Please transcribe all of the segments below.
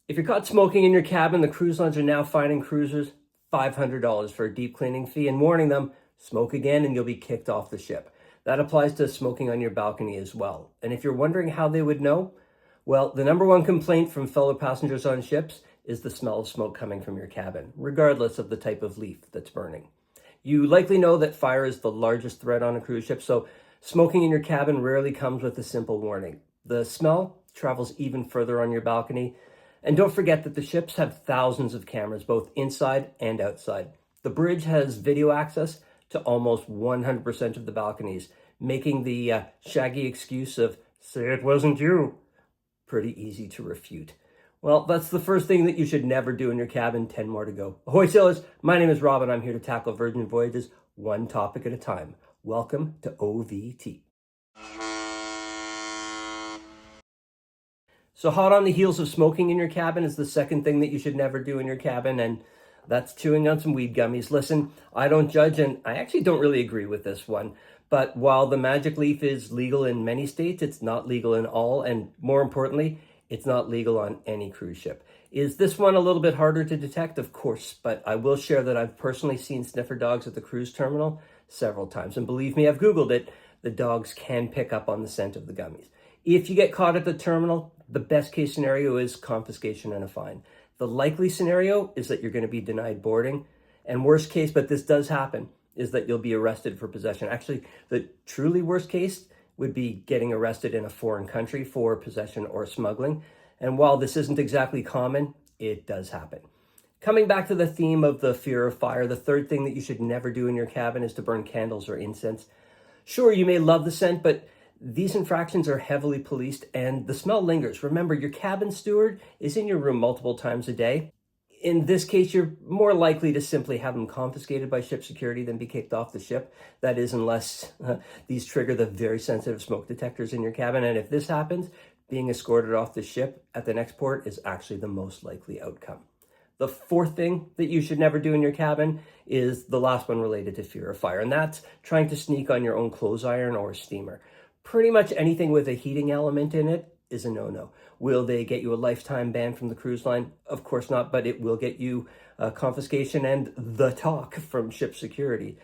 If you're caught smoking in your cabin, the cruise lines are now fining cruisers $500 for a deep cleaning fee and warning them, smoke again and you'll be kicked off the ship. That applies to smoking on your balcony as well. And if you're wondering how they would know, well, the number one complaint from fellow passengers on ships is the smell of smoke coming from your cabin, regardless of the type of leaf that's burning. You likely know that fire is the largest threat on a cruise ship, so smoking in your cabin rarely comes with a simple warning. The smell travels even further on your balcony. And don't forget that the ships have thousands of cameras, both inside and outside. The bridge has video access to almost 100% of the balconies, making the shaggy excuse of, say it wasn't you, pretty easy to refute. Well, that's the first thing that you should never do in your cabin. 10 more to go. Ahoy sailors, my name is Rob and I'm here to tackle Virgin Voyages one topic at a time. Welcome to OVT. So hot on the heels of smoking in your cabin is the second thing that you should never do in your cabin, and that's chewing on some weed gummies. Listen, I don't judge, and I actually don't really agree with this one. But while the magic leaf is legal in many states, it's not legal in all, and more importantly, it's not legal on any cruise ship. Is this one a little bit harder to detect? Of course, but I will share that I've personally seen sniffer dogs at the cruise terminal several times, and believe me, I've Googled it. The dogs can pick up on the scent of the gummies. If you get caught at the terminal, the best case scenario is confiscation and a fine. The likely scenario is that you're going to be denied boarding. And worst case, but this does happen, is that you'll be arrested for possession. Actually, the truly worst case would be getting arrested in a foreign country for possession or smuggling. And while this isn't exactly common, it does happen. Coming back to the theme of the fear of fire, the third thing that you should never do in your cabin is to burn candles or incense. Sure, you may love the scent, but these infractions are heavily policed and the smell lingers. Remember, your cabin steward is in your room multiple times a day. In this case, you're more likely to simply have them confiscated by ship security than be kicked off the ship. That is, unless these trigger the very sensitive smoke detectors in your cabin. And if this happens, being escorted off the ship at the next port is actually the most likely outcome. The fourth thing that you should never do in your cabin is the last one related to fear of fire, and that's trying to sneak on your own clothes iron or steamer. Pretty much anything with a heating element in it is a no-no. Will they get you a lifetime ban from the cruise line? Of course not, but it will get you confiscation and the talk from ship security.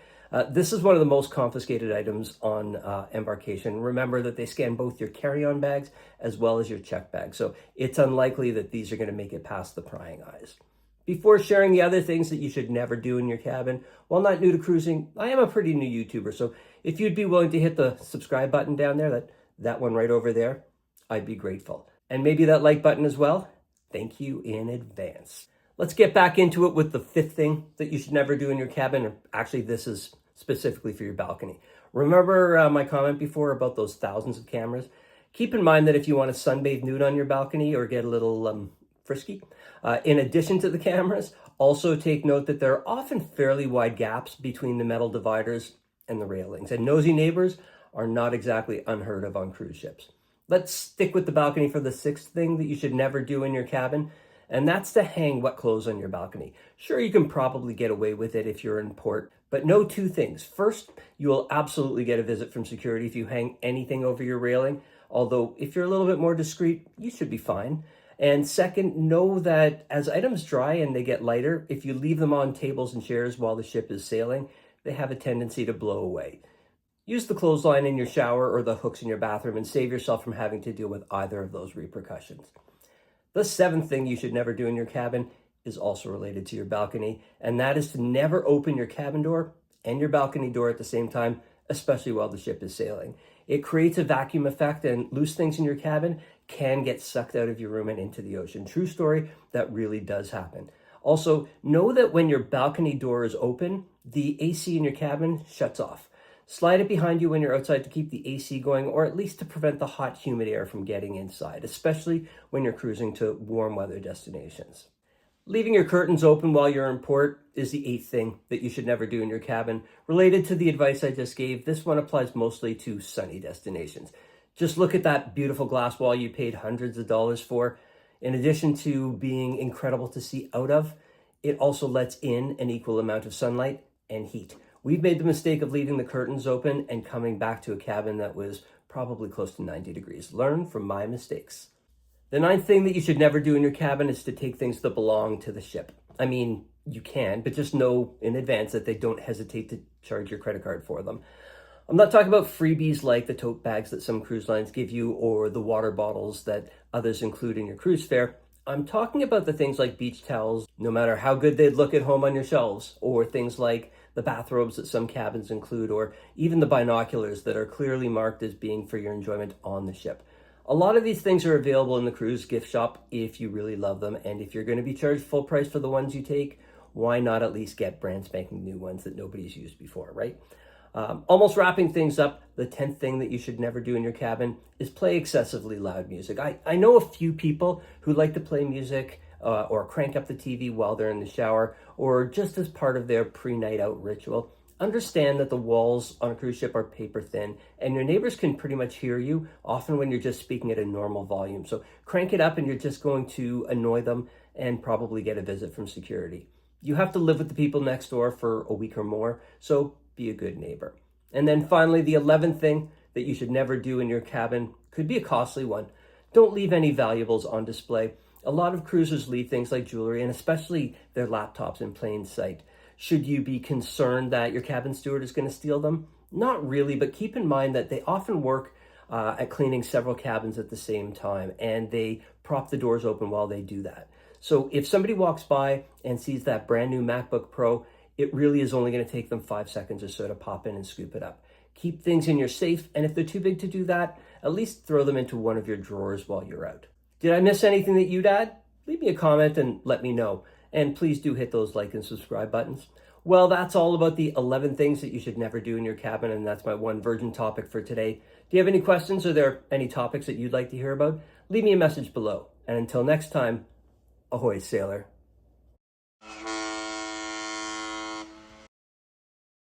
This is one of the most confiscated items on embarkation. Remember that they scan both your carry-on bags as well as your check bag, so it's unlikely that these are going to make it past the prying eyes. Before sharing the other things that you should never do in your cabin, while not new to cruising, I am a pretty new YouTuber, so if you'd be willing to hit the subscribe button down there, that one right over there, I'd be grateful. And maybe that like button as well. Thank you in advance. Let's get back into it with the fifth thing that you should never do in your cabin. Actually, this is specifically for your balcony. Remember my comment before about those thousands of cameras? Keep in mind that if you want to sunbathe nude on your balcony or get a little frisky, in addition to the cameras, also take note that there are often fairly wide gaps between the metal dividers and the railings, and nosy neighbors are not exactly unheard of on cruise ships. Let's stick with the balcony for the sixth thing that you should never do in your cabin, and that's to hang wet clothes on your balcony. Sure, you can probably get away with it if you're in port, but know two things. First, you will absolutely get a visit from security if you hang anything over your railing, although if you're a little bit more discreet, you should be fine. And second, know that as items dry and they get lighter, if you leave them on tables and chairs while the ship is sailing, they have a tendency to blow away. Use the clothesline in your shower or the hooks in your bathroom and save yourself from having to deal with either of those repercussions. The seventh thing you should never do in your cabin is also related to your balcony, and that is to never open your cabin door and your balcony door at the same time, especially while the ship is sailing. It creates a vacuum effect, and loose things in your cabin can get sucked out of your room and into the ocean. True story, that really does happen. Also, know that when your balcony door is open, the AC in your cabin shuts off. Slide it behind you when you're outside to keep the AC going, or at least to prevent the hot, humid air from getting inside, especially when you're cruising to warm weather destinations. Leaving your curtains open while you're in port is the eighth thing that you should never do in your cabin. Related to the advice I just gave, this one applies mostly to sunny destinations. Just look at that beautiful glass wall you paid hundreds of dollars for. In addition to being incredible to see out of, it also lets in an equal amount of sunlight and heat. We've made the mistake of leaving the curtains open and coming back to a cabin that was probably close to 90 degrees. Learn from my mistakes. The ninth thing that you should never do in your cabin is to take things that belong to the ship. I mean, you can, but just know in advance that they don't hesitate to charge your credit card for them. I'm not talking about freebies like the tote bags that some cruise lines give you or the water bottles that others include in your cruise fare. I'm talking about the things like beach towels, no matter how good they'd look at home on your shelves, or things like the bathrobes that some cabins include, or even the binoculars that are clearly marked as being for your enjoyment on the ship. A lot of these things are available in the cruise gift shop if you really love them, and if you're going to be charged full price for the ones you take, why not at least get brand spanking new ones that nobody's used before, right? Almost wrapping things up, the 10th thing that you should never do in your cabin is play excessively loud music. I know a few people who like to play music or crank up the TV while they're in the shower or just as part of their pre-night out ritual. Understand that the walls on a cruise ship are paper thin and your neighbors can pretty much hear you, often when you're just speaking at a normal volume. So crank it up and you're just going to annoy them and probably get a visit from security. You have to live with the people next door for a week or more, so be a good neighbor. And then finally, the 11th thing that you should never do in your cabin could be a costly one. Don't leave any valuables on display. A lot of cruisers leave things like jewelry and especially their laptops in plain sight. Should you be concerned that your cabin steward is going to steal them? Not really, but keep in mind that they often work at cleaning several cabins at the same time, and they prop the doors open while they do that. So if somebody walks by and sees that brand new MacBook Pro, it really is only going to take them 5 seconds or so to pop in and scoop it up. Keep things in your safe, and if they're too big to do that, at least throw them into one of your drawers while you're out. Did I miss anything that you'd add? Leave me a comment and let me know. And please do hit those like and subscribe buttons. Well, that's all about the 11 things that you should never do in your cabin, and that's my one Virgin topic for today. Do you have any questions? Are there any topics that you'd like to hear about? Leave me a message below. And until next time, ahoy, sailor.